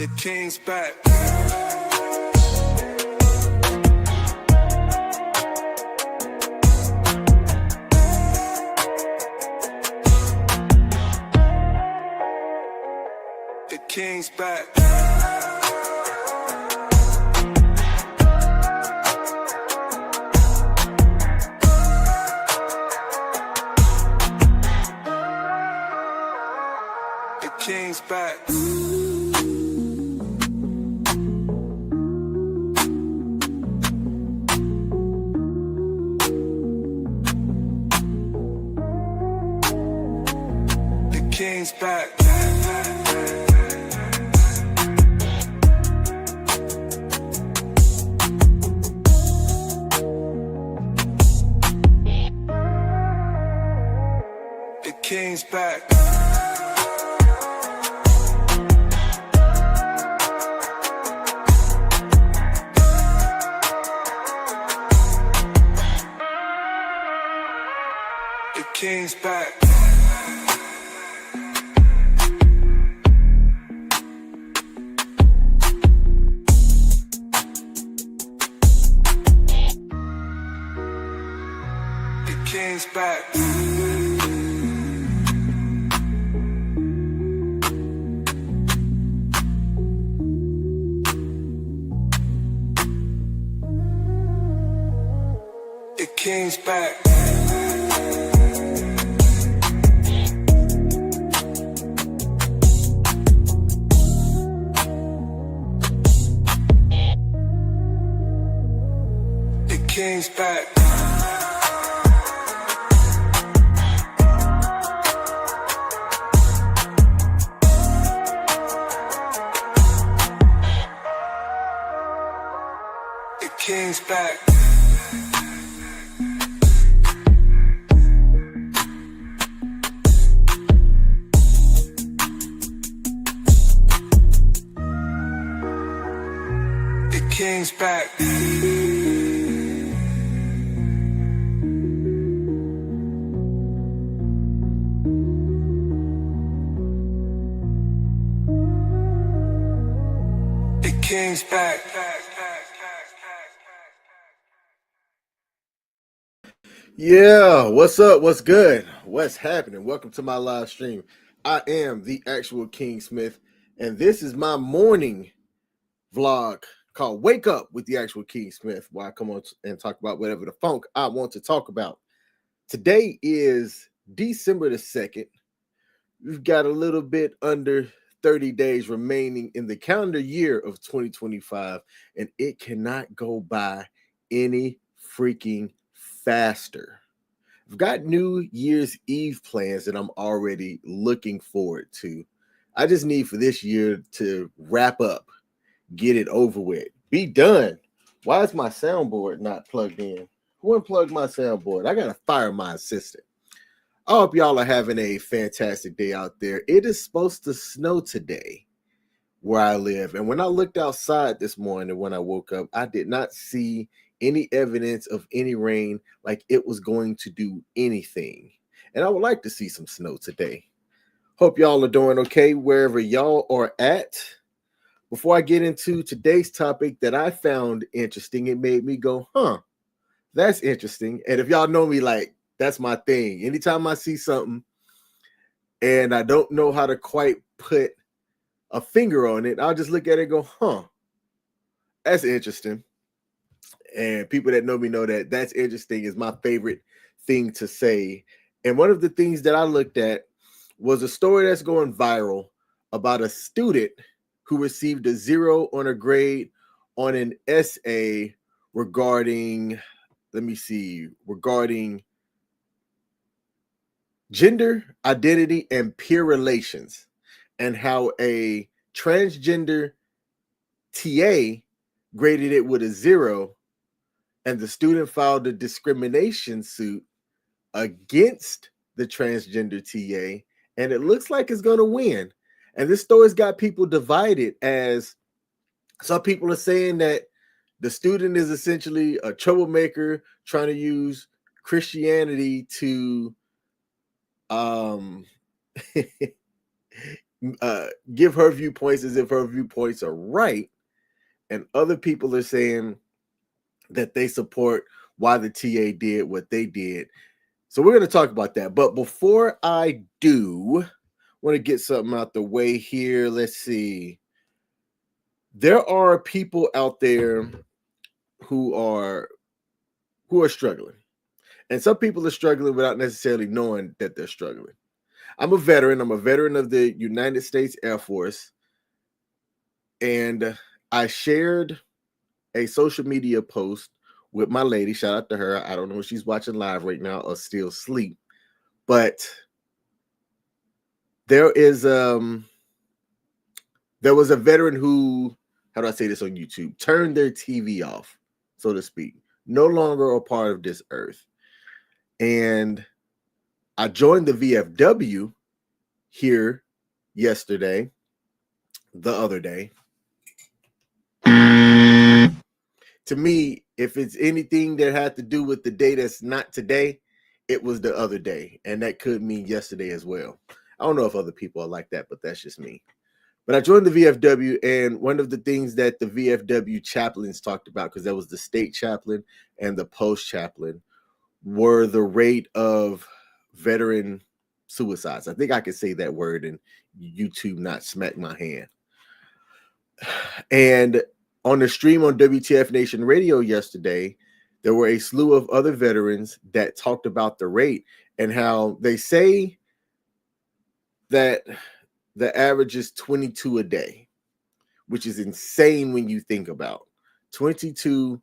The King's back. The King's back. The King's back. The King's back. The King's back. The King's back. The King's back. The King's back. The King's back. The King's back. The King's back. The King's back. Yeah, what's up? What's good? What's happening? Welcome to my live stream. I am the actual King Smith, and this is my morning vlog called Wake Up with the Actual King Smith, where I come on and talk about whatever the funk I want to talk about. Today is December the 2nd. We've got a little bit under 30 days remaining in the calendar year of 2025, and it cannot go by any freaking faster. I've got New Year's Eve plans that I'm already looking forward to. I just need for this year to wrap up, get it over with, be done. Why is my soundboard not plugged in? Who unplugged my soundboard? I gotta fire my assistant. I hope y'all are having a fantastic day out there. It is supposed to snow today where I live. And when I looked outside this morning when I woke up, I did not see any evidence of any rain, like it was going to do anything. And I would like to see some snow today. Hope y'all are doing okay wherever y'all are at. Before I get into today's topic that I found interesting, it made me go, that's interesting. And if y'all know me, like, that's my thing. Anytime I see something and I don't know how to quite put a finger on it, I'll just look at it and go, that's interesting. And people that know me know that that's interesting is my favorite thing to say. And one of the things that I looked at was a story that's going viral about a student who received a 0 on a grade on an essay regarding, regarding gender identity and peer relations, and how a transgender TA graded it with a 0, and the student filed a discrimination suit against the transgender TA, and it looks like it's going to win. And this story's got people divided, as some people are saying that the student is essentially a troublemaker trying to use Christianity to give her viewpoints as if her viewpoints are right, and other people are saying that they support why the TA did what they did. So we're going to talk about that. But before I do, I want to get something out the way here. Let's see. There are people out there who are struggling. And some people are struggling without necessarily knowing that they're struggling. I'm a veteran. I'm a veteran of the United States Air Force. And I shared a social media post with my lady. Shout out to her. I don't know if she's watching live right now or still asleep. But there was a veteran who, how do I say this on YouTube, turned their TV off, so to speak. No longer a part of this earth. And I joined the VFW here yesterday, the other day. To me, if it's anything that had to do with the day that's not today, it was the other day. And that could mean yesterday as well. I don't know if other people are like that, but that's just me. But I joined the VFW, and one of the things that the VFW chaplains talked about, because that was the state chaplain and the post chaplain, were the rate of veteran suicides. I think I could say that word and YouTube not smack my hand. And on the stream on WTF Nation Radio yesterday, there were a slew of other veterans that talked about the rate and how they say that the average is 22 a day, which is insane when you think about 22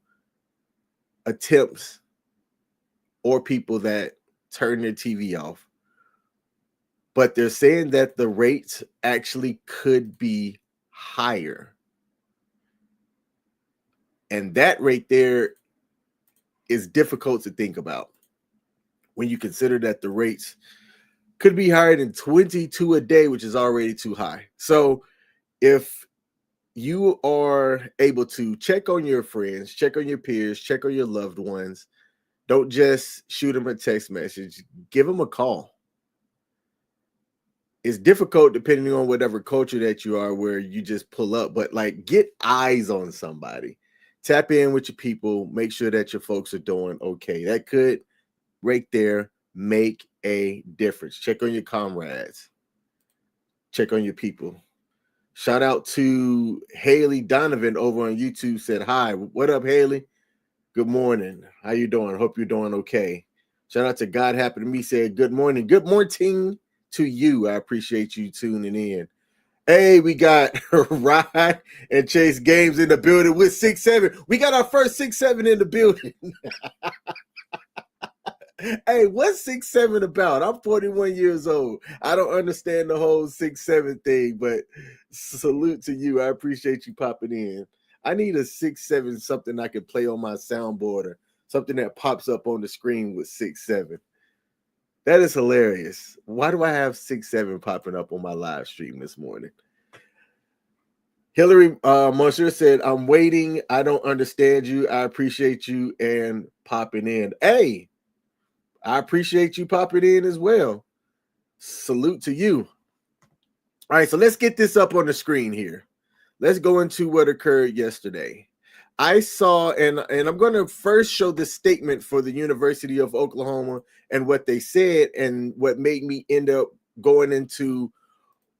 attempts or people that turn their TV off. But they're saying that the rates actually could be higher. And that right there is difficult to think about when you consider that the rates could be higher than 22 a day, which is already too high. So if you are able to check on your friends, check on your peers, check on your loved ones, don't just shoot them a text message, give them a call. It's difficult depending on whatever culture that you are, where you just pull up, but like get eyes on somebody. Tap in with your people, make sure that your folks are doing okay. That could right there make a difference. Check on your comrades. Check on your people. Shout out to Haley Donovan over on YouTube, said hi. What up, Haley? Good morning. How you doing? Hope you're doing okay. Shout out to God Happy to Me, said good morning. Good morning to you. I appreciate you tuning in. Hey, we got Rod and Chase Games in the building with 6'7". We got our first 6'7" in the building. Hey, what's 6'7" about? I'm 41 years old. I don't understand the whole 6'7" thing, but salute to you. I appreciate you popping in. I need a 6'7", something I can play on my soundboard, or something that pops up on the screen with 6'7". That is hilarious. Why do I have 6'7" popping up on my live stream this morning? Hillary Monsieur said, I'm waiting. I don't understand you. I appreciate you and popping in. Hey, I appreciate you popping in as well. Salute to you. All right, so let's get this up on the screen here. Let's go into what occurred yesterday. I saw, and I'm going to first show the statement for the University of Oklahoma and what they said and what made me end up going into,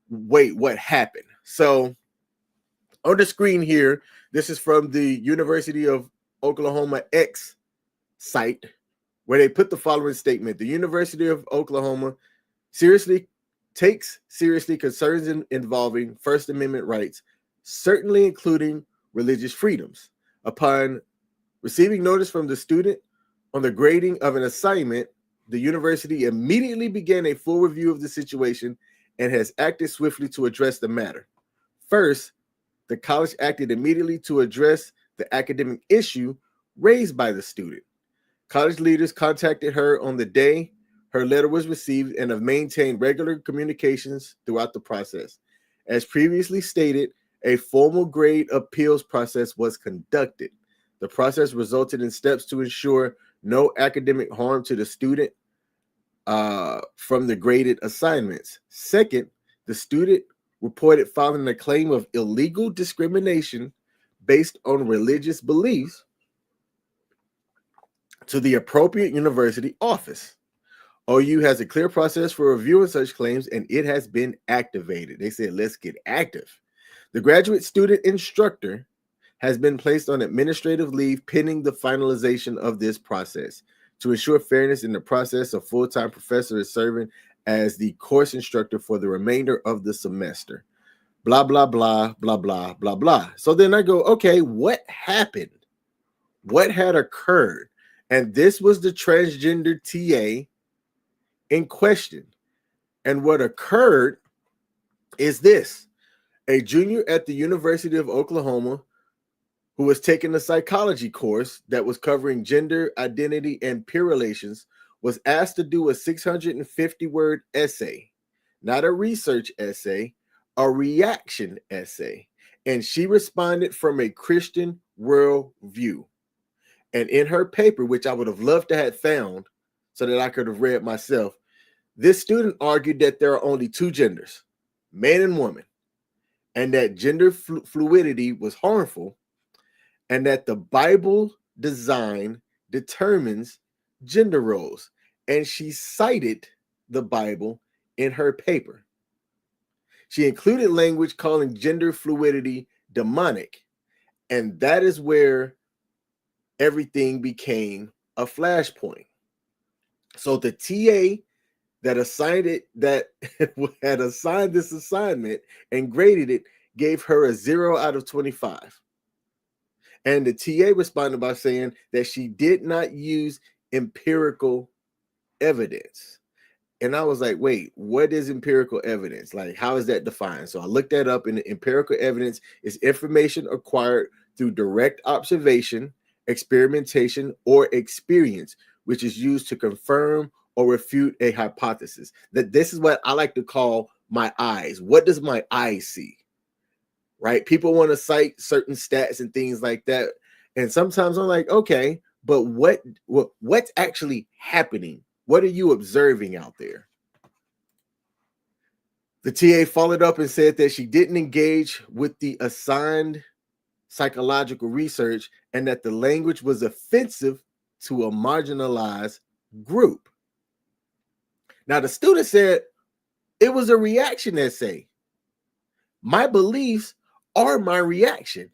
wait, what happened? So on the screen here, this is from the University of Oklahoma X site, where they put the following statement. The University of Oklahoma takes seriously concerns involving First Amendment rights, certainly including religious freedoms. Upon receiving notice from the student on the grading of an assignment, the university immediately began a full review of the situation and has acted swiftly to address the matter. First, the college acted immediately to address the academic issue raised by the student. College leaders contacted her on the day her letter was received and have maintained regular communications throughout the process. As previously stated, a formal grade appeals process was conducted. The process resulted in steps to ensure no academic harm to the student from the graded assignments. Second, the student reported filing a claim of illegal discrimination based on religious beliefs to the appropriate university office. OU has a clear process for reviewing such claims, and it has been activated. They said, let's get active. The graduate student instructor has been placed on administrative leave pending the finalization of this process. To ensure fairness in the process, a full-time professor is serving as the course instructor for the remainder of the semester. Blah, blah, blah, blah, blah, blah, blah. So then I go, okay, what happened? What had occurred? And this was the transgender TA in question. And what occurred is this: a junior at the University of Oklahoma who was taking a psychology course that was covering gender identity and peer relations was asked to do a 650-word essay, not a research essay, a reaction essay. And she responded from a Christian worldview. And in her paper, which I would have loved to have found so that I could have read myself, this student argued that there are only two genders, man and woman, and that gender fluidity was harmful, and that the Bible design determines gender roles. And she cited the Bible in her paper. She included language calling gender fluidity demonic. And that is where everything became a flashpoint. So the TA that assigned it, that had assigned this assignment and graded it, gave her a 0 out of 25. And the TA responded by saying that she did not use empirical evidence. And I was like, wait, what is empirical evidence? Like, how is that defined? So I looked that up, and empirical evidence is information acquired through direct observation, experimentation, or experience, which is used to confirm or refute a hypothesis. That this is what I like to call my eyes. What does my eyes see? Right? People want to cite certain stats and things like that. And sometimes I'm like, okay, but what's actually happening? What are you observing out there? The TA followed up and said that she didn't engage with the assigned psychological research and that the language was offensive to a marginalized group. Now, the student said it was a reaction essay. My beliefs are my reaction,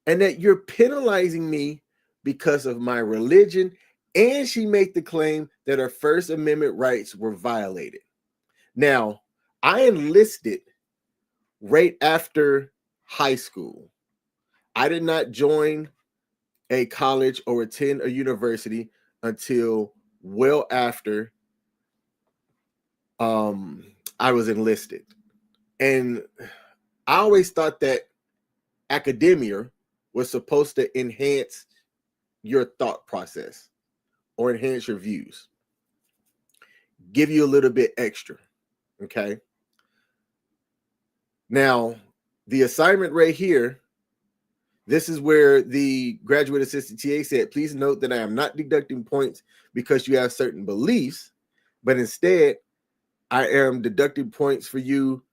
and that you're penalizing me because of my religion. And she made the claim that her First Amendment rights were violated. Now, I enlisted right after high school. I did not join a college or attend a university until well after I was enlisted. And I always thought that academia was supposed to enhance your thought process or enhance your views, give you a little bit extra. Okay. Now, the assignment right here, this is where the graduate assistant TA said, please note that I am not deducting points because you have certain beliefs, but instead I am deducting points for you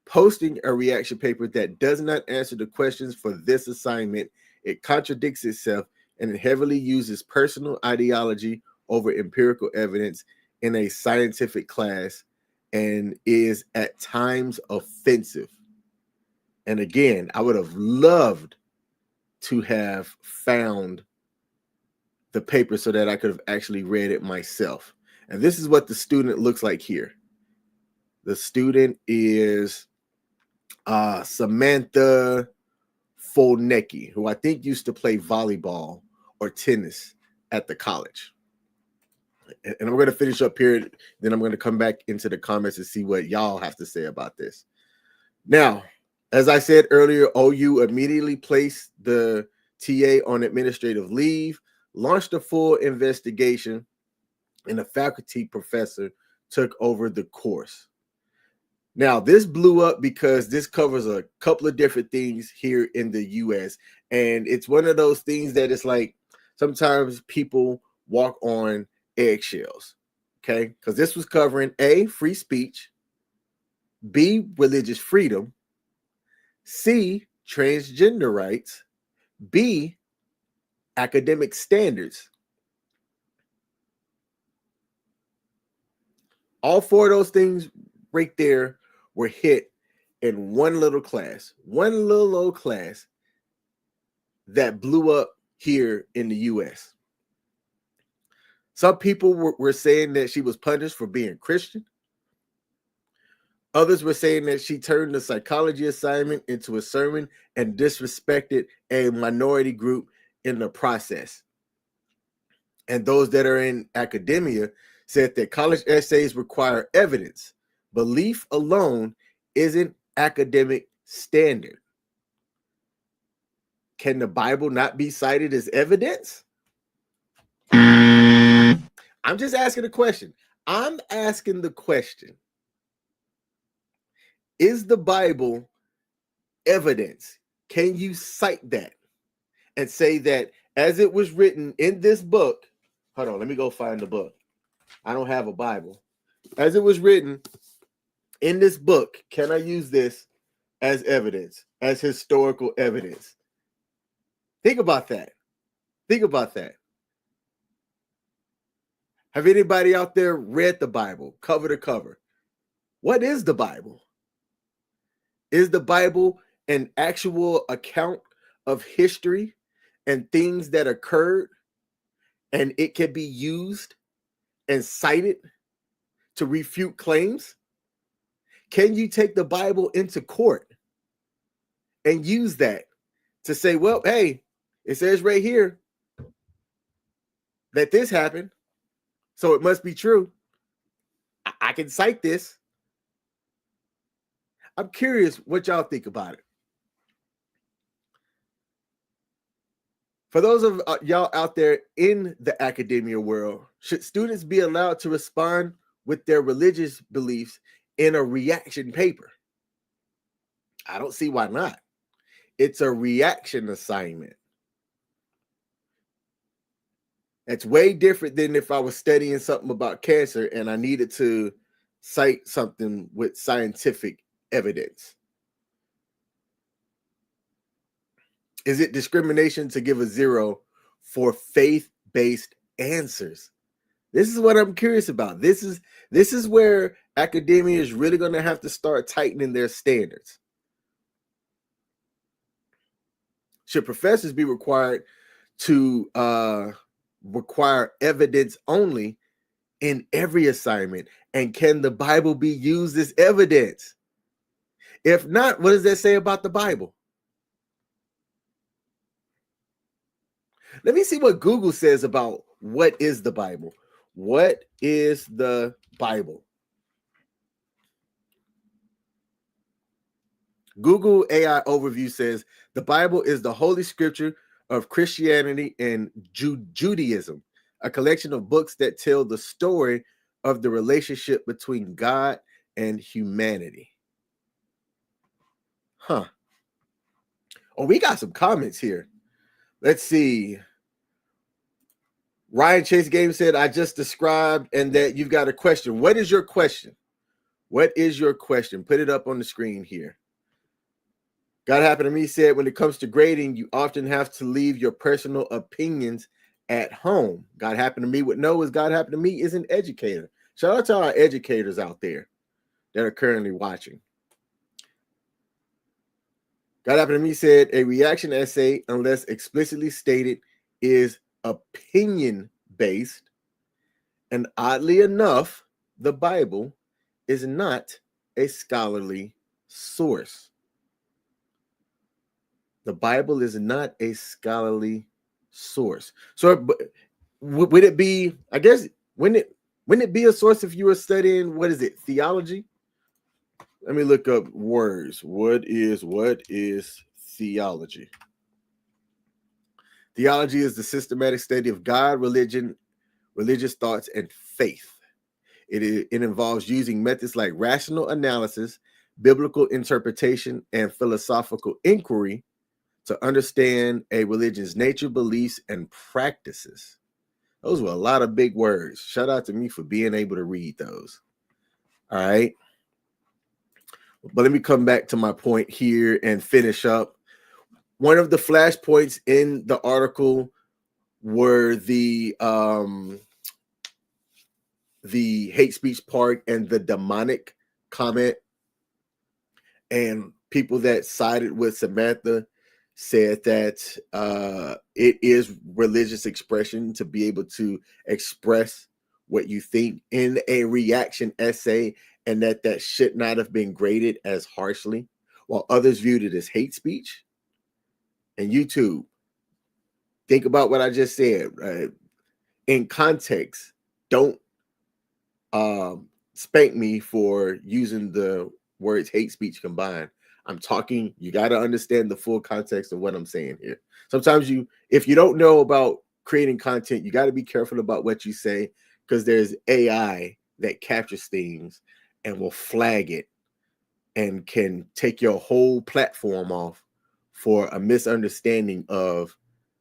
posting a reaction paper that does not answer the questions for this assignment. It contradicts itself, and it heavily uses personal ideology over empirical evidence in a scientific class and is at times offensive. And again, I would have loved to have found the paper so that I could have actually read it myself. And this is what the student looks like here. The student is Samantha Folnecki, who I think used to play volleyball or tennis at the college. And I'm going to finish up here. Then I'm going to come back into the comments and see what y'all have to say about this. Now, as I said earlier, OU immediately placed the TA on administrative leave, launched a full investigation, and a faculty professor took over the course. Now, this blew up because this covers a couple of different things here in the U.S. And it's one of those things that it's like sometimes people walk on eggshells, okay? Because this was covering A, free speech, B, religious freedom, C, transgender rights, B, academic standards. All four of those things right there were hit in one little class, one little old class that blew up here in the US. Some people were saying that she was punished for being Christian. Others were saying that she turned the psychology assignment into a sermon and disrespected a minority group in the process. And those that are in academia said that college essays require evidence. Belief alone isn't academic standard. Can the Bible not be cited as evidence? I'm just asking a question. I'm asking the question. Is the Bible evidence? Can you cite that and say that as it was written in this book? Hold on, let me go find the book. I don't have a Bible. As it was written in this book, can I use this as evidence, as historical evidence? Think about that. Think about that. Have anybody out there read the Bible cover to cover? What is the Bible? Is the Bible an actual account of history and things that occurred, and it can be used and cited to refute claims? Can you take the Bible into court and use that to say, well, hey, it says right here that this happened, so it must be true. I can cite this. I'm curious what y'all think about it. For those of y'all out there in the academia world, should students be allowed to respond with their religious beliefs in a reaction paper? I don't see why not. It's a reaction assignment. It's way different than if I was studying something about cancer and I needed to cite something with scientific evidence. Is it discrimination to give a 0 for faith-based answers? This is what I'm curious about. This is where academia is really going to have to start tightening their standards. Should professors be required to require evidence only in every assignment? And can the Bible be used as evidence? If not, what does that say about the Bible? Let me see what Google says about what is the Bible. What is the Bible? Google AI overview says the Bible is the holy scripture of Christianity and Judaism, a collection of books that tell the story of the relationship between God and humanity. Huh. Oh, we got some comments here. Let's see. Ryan Chase Game said, I just described, and that you've got a question. What is your question? What is your question? Put it up on the screen here. God Happened to Me said, when it comes to grading, you often have to leave your personal opinions at home. God Happened to Me would know is God Happened to Me is an educator. Shout out to our educators out there that are currently watching. God Happened to Me said, a reaction essay, unless explicitly stated, is opinion-based. And oddly enough, the Bible is not a scholarly source. The Bible is not a scholarly source. So would it be, I guess, wouldn't it be a source if you were studying, what is it, theology? Let me look up words. What is theology? Theology is the systematic study of God, religion, religious thoughts, and faith. It involves using methods like rational analysis, biblical interpretation, and philosophical inquiry to understand a religion's nature, beliefs, and practices. Those were a lot of big words. Shout out to me for being able to read those. All right. But let me come back to my point here and finish up. One of the flashpoints in the article were the hate speech part and the demonic comment. And people that sided with Samantha said that it is religious expression to be able to express what you think in a reaction essay, and that should not have been graded as harshly, while others viewed it as hate speech. And YouTube, think about what I just said. In context, don't spank me for using the words hate speech combined. I'm talking, you got to understand the full context of what I'm saying here. Sometimes if you don't know about creating content, you got to be careful about what you say, because there's AI that captures things and will flag it and can take your whole platform off for a misunderstanding of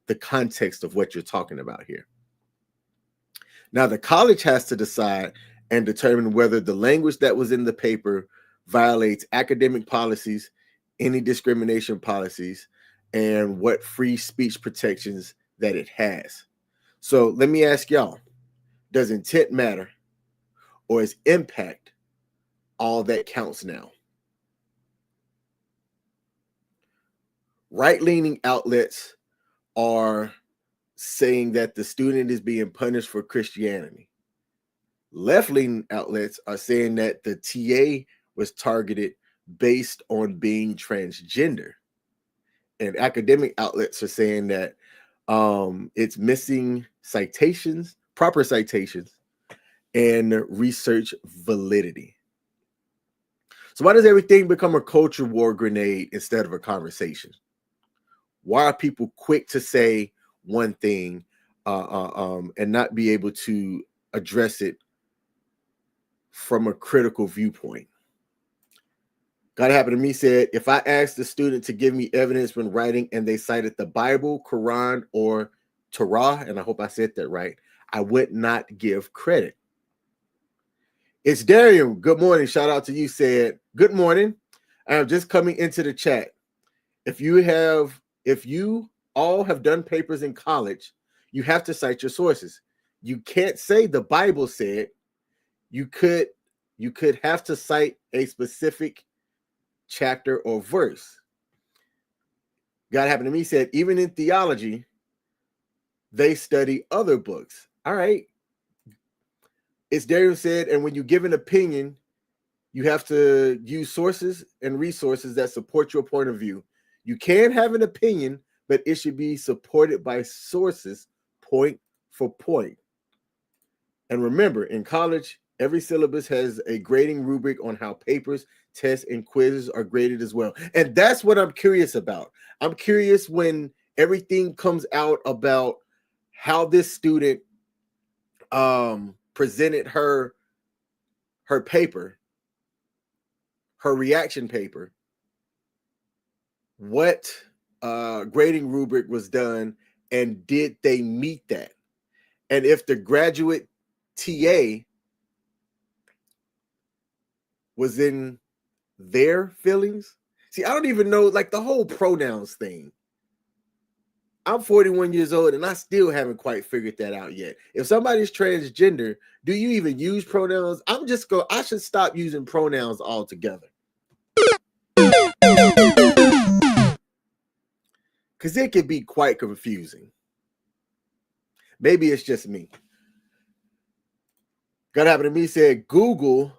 the context of what you're talking about here. Now, the college has to decide and determine whether the language that was in the paper violates academic policies, any discrimination policies, and what free speech protections that it has. So let me ask y'all, does intent matter, or is impact all that counts now? Right-leaning outlets are saying that the student is being punished for Christianity. Left-leaning outlets are saying that the TA was targeted based on being transgender. And academic outlets are saying that it's missing citations, proper citations, and research validity. So why does everything become a culture war grenade instead of a conversation? Why are people quick to say one thing and not be able to address it from a critical viewpoint? God Happened to Me said, if I asked the student to give me evidence when writing and they cited the Bible, Quran, or Torah, and I hope I said that right, I would not give credit. It's Darian. Good morning. Shout out to you. Said, good morning. I'm just coming into the chat. If you all have done papers in college, you have to cite your sources. You can't say the Bible said. You could have to cite a specific chapter or verse. God Happened to Me said, even in theology, they study other books. All right. It's Darian said, and when you give an opinion, you have to use sources and resources that support your point of view. You can have an opinion, but it should be supported by sources, point for point. And remember, in college, every syllabus has a grading rubric on how papers, tests, and quizzes are graded as well. And that's what I'm curious about. I'm curious when everything comes out about how this student presented her paper, her reaction paper, what grading rubric was done, and did they meet that? And if the graduate TA was in their feelings. See, I don't even know, like, the whole pronouns thing. I'm 41 years old and I still haven't quite figured that out yet. If somebody's transgender, do you even use pronouns? I should stop using pronouns altogether. Because it could be quite confusing. Maybe it's just me. God Happened to Me said, Google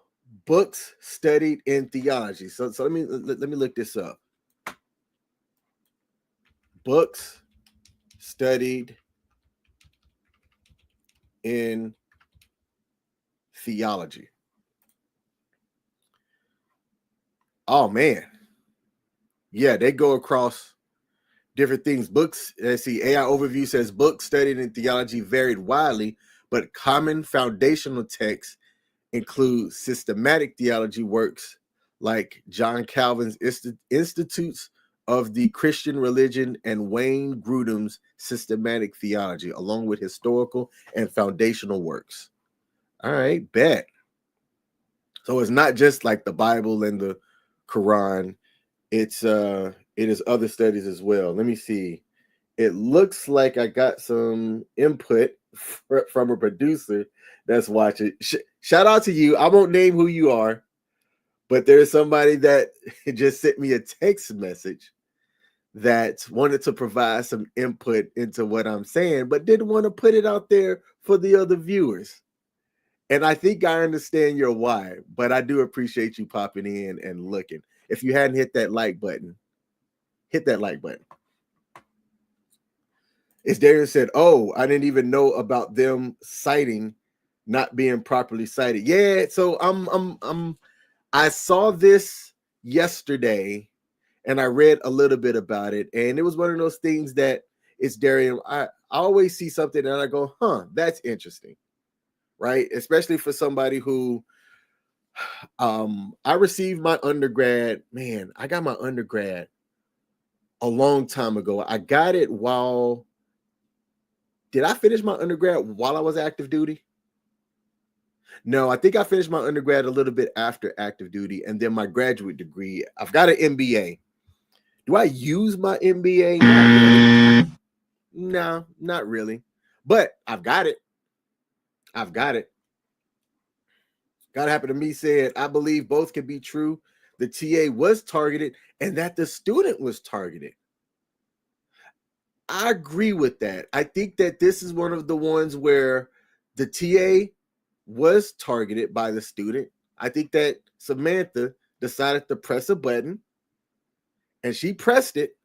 books studied in theology. So let me look this up. Books studied in theology. Oh man. Yeah, they go across different things. Books, let's see, AI Overview says books studied in theology varied widely, but common foundational texts include systematic theology works like John Calvin's Institutes of the Christian Religion and Wayne Grudem's Systematic Theology, along with historical and foundational works. All right, bet. So it's not just like the Bible and the Quran. It is other studies as well. Let me see. It looks like I got some input from a producer that's watching. Shout out to you. I won't name who you are, but there's somebody that just sent me a text message that wanted to provide some input into what I'm saying, but didn't want to put it out there for the other viewers. And I think I understand your why, but I do appreciate you popping in and looking. If you hadn't hit that like button, hit that like button. As Darian said, oh, I didn't even know about them citing not being properly cited. Yeah, so I saw this yesterday and I read a little bit about it, and it was one of those things that it's Darian. I always see something and I go, that's interesting, right? Especially for somebody who I received my undergrad. Man, I got my undergrad a long time ago. I got it while did I finish my undergrad while I was active duty? No, I think I finished my undergrad a little bit after active duty, and then my graduate degree. I've got an MBA. Do I use my MBA? Not really. No, not really. But I've got it. I've got it. God happened to me said, I believe both can be true. The TA was targeted and that the student was targeted. I agree with that. I think that this is one of the ones where the TA was targeted by the student. I think that Samantha decided to press a button and she pressed it.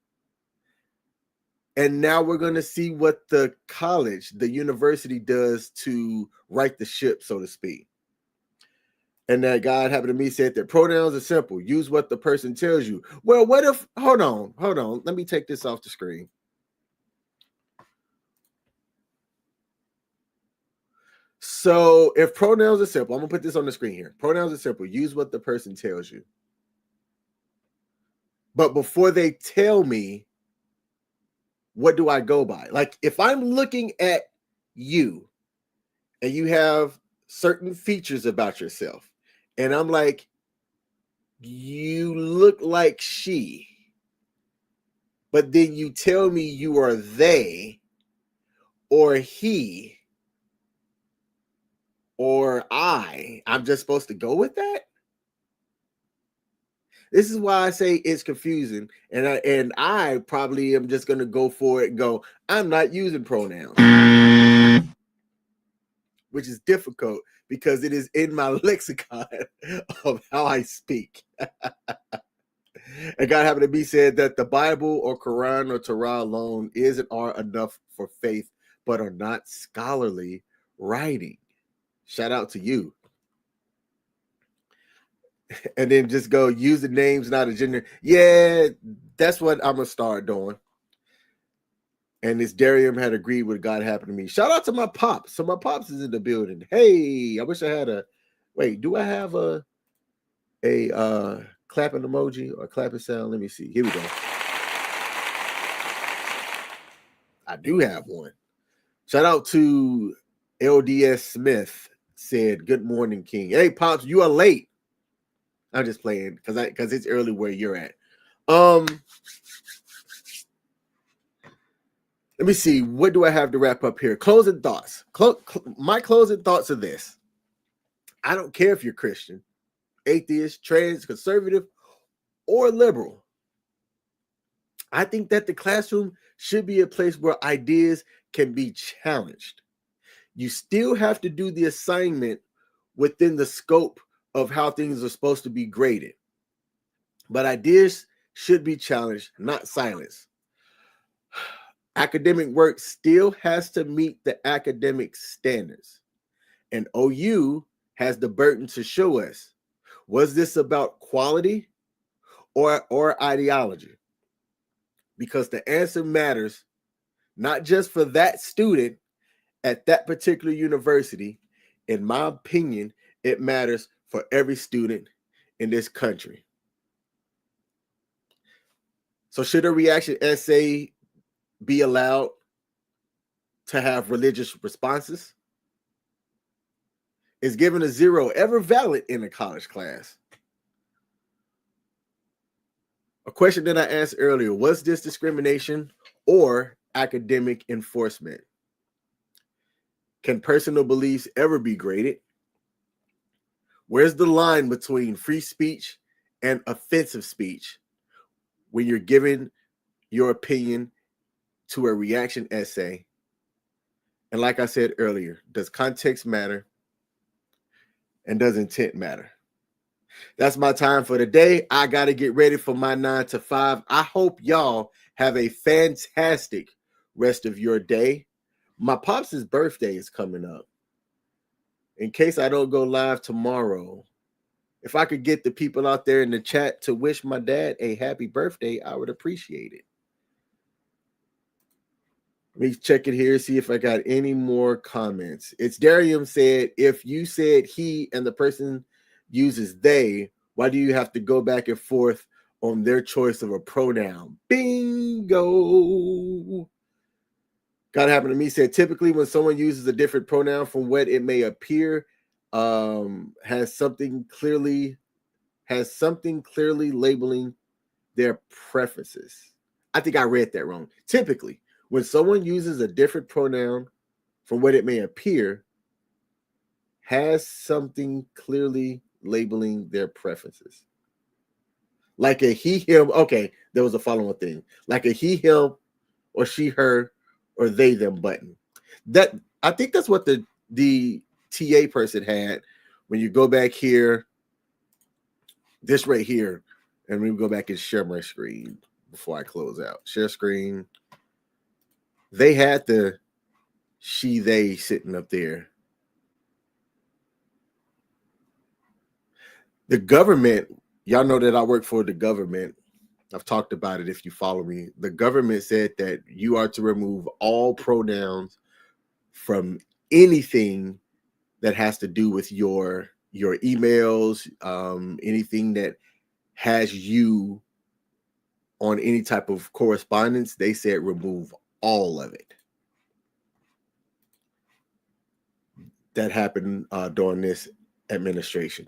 And now we're going to see what the college, the university does to right the ship, so to speak. And that God happened to me said that pronouns are simple. Use what the person tells you. Well, what if, hold on. Let me take this off the screen. So if pronouns are simple, I'm going to put this on the screen here. Pronouns are simple. Use what the person tells you. But before they tell me, what do I go by? Like if I'm looking at you and you have certain features about yourself, and I'm like, you look like she, but then you tell me you are they or he or I'm just supposed to go with that? This is why I say it's confusing, and I probably am just going to go for it and go, I'm not using pronouns, which is difficult because it is in my lexicon of how I speak. And God happened to be said that the Bible or Quran or Torah alone isn't are enough for faith, but are not scholarly writing. Shout out to you. And then just go use the names, not a gender. Yeah, that's what I'm gonna start doing. And this Darium had agreed with God happened to me. Shout out to my pops. So my pops is in the building. Hey, I wish I had a wait. Do I have a clapping emoji or clapping sound? Let me see. Here we go. I do have one. Shout out to LDS Smith. Said, "Good morning, King." Hey, pops, you are late. I'm just playing because it's early where you're at. Let me see. What do I have to wrap up here? Closing thoughts. My closing thoughts are this. I don't care if you're Christian, atheist, trans, conservative, or liberal. I think that the classroom should be a place where ideas can be challenged. You still have to do the assignment within the scope of how things are supposed to be graded. But ideas should be challenged, not silenced. Academic work still has to meet the academic standards. And OU has the burden to show us, was this about quality or ideology? Because the answer matters not just for that student at that particular university. In my opinion, it matters for every student in this country. So should a reaction essay be allowed to have religious responses? Is given a 0 ever valid in a college class? A question that I asked earlier, was this discrimination or academic enforcement? Can personal beliefs ever be graded? Where's the line between free speech and offensive speech when you're giving your opinion to a reaction essay? And like I said earlier, does context matter? And does intent matter? That's my time for today. I got to get ready for my 9 to 5. I hope y'all have a fantastic rest of your day. My pops' birthday is coming up. In case I don't go live tomorrow, if I could get the people out there in the chat to wish my dad a happy birthday, I would appreciate it. Let me check it here, see if I got any more comments. It's Darium said, if you said he and the person uses they, why do you have to go back and forth on their choice of a pronoun? Bingo. Gotta happen to me said, typically when someone uses a different pronoun from what it may appear, has something clearly labeling their preferences. I think I read that wrong. Typically, when someone uses a different pronoun from what it may appear, has something clearly labeling their preferences. Like a he, him. Okay, there was a following thing. Like a he, him, or she, her, or they, them button. That I think that's what the TA person had. When you go back here, this right here, and we go back and share my screen before I close out. Share screen. They had the she, they sitting up there. The government, y'all know that I work for the government. I've talked about it if you follow me. The government said that you are to remove all pronouns from anything that has to do with your emails, anything that has you on any type of correspondence. They said remove all of it. That happened during this administration.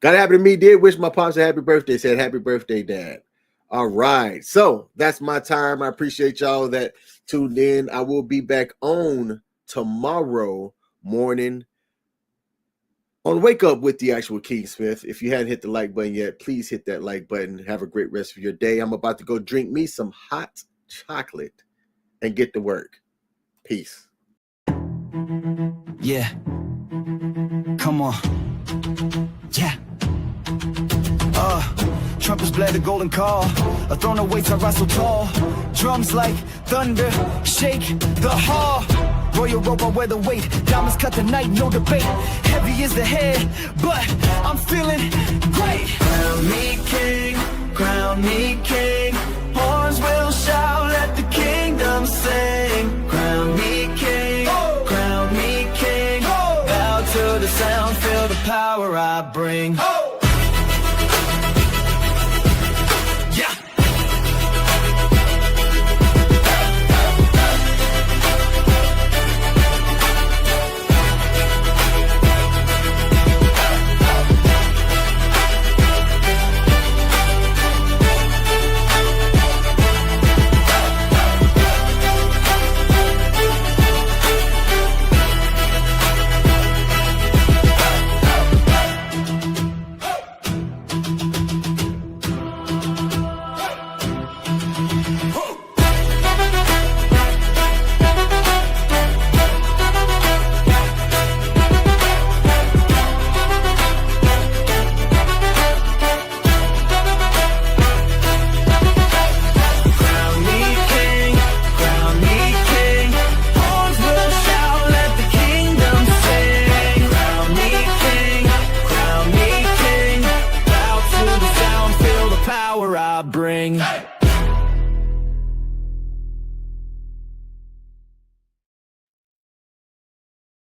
Got to happen to me. Did wish my pops a happy birthday. Said happy birthday, Dad. All right. So that's my time. I appreciate y'all that tuned in. I will be back on tomorrow morning on Wake Up with the Actual King Smith. If you hadn't hit the like button yet, please hit that like button. Have a great rest of your day. I'm about to go drink me some hot chocolate and get to work. Peace. Yeah. Come on. Yeah. Trumpets blare the golden call. A throne awaits, I rise so tall. Drums like thunder, shake the hall. Royal robe, I wear the weight. Diamonds cut the night, no debate. Heavy is the head, but I'm feeling great. Crown me king, crown me king. Horns will shout, let the kingdom sing. Crown me king, crown me king. Bow to the sound, feel the power I bring. I bring.